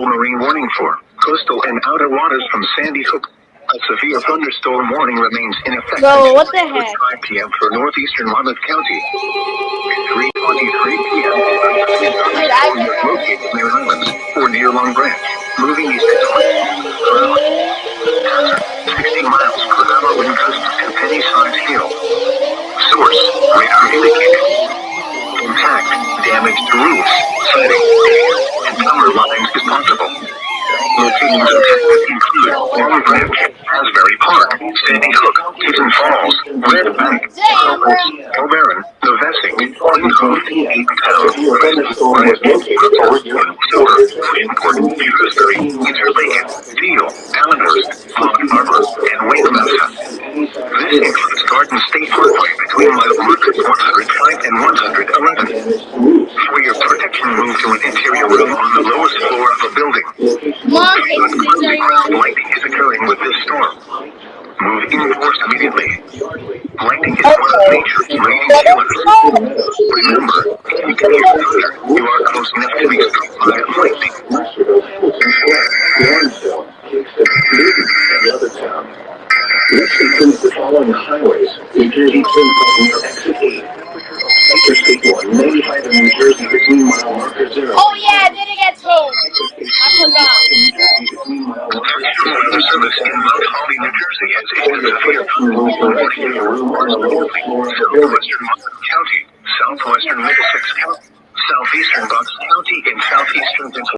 Marine warning for coastal and outer waters from Sandy Hook. A severe thunderstorm warning remains in effect Bro, what the until heck? 5 p.m. for northeastern Monmouth County. At 3:23 p.m., a thunderstorm was located near Highlands or near Long Branch, moving east at 20 miles per hour. Hazard, 60 miles per hour wind gust and penny-sized hail. Source, radar indicated. Impact, damage to roofs, siding, and power lines is possible. Locations affected include Long Branch, Asbury Park, Sandy Hook, Kitten Falls, Red Bank, Kilbarron, Novesink, Windhoek, Eatontown, Freeport, Shrewsbury, Interlake, Deal, Allenhurst, Long Harbor, and Wainamassa. This includes Garden State Parkway between mile markers 105 and 111. For your protection, move to an interior room on the lowest floor of a building. Lightning is occurring with this storm. Move indoors immediately. Lightning is one of nature's raging killers. Remember, if you can hear thunder, you are close enough to be struck by lightning. This includes the following highways: New Jersey Turnpike near Exit 8. Interstate 1, 95 in New Jersey between mile marker 0. Oh yeah, did it get told? I forgot. Weather service in Mount Holly, New Jersey has issued a severe thunderstorm warning for southwestern Monmouth County, southwestern Middlesex County, southeastern Bucks County, and southeastern Pennsylvania.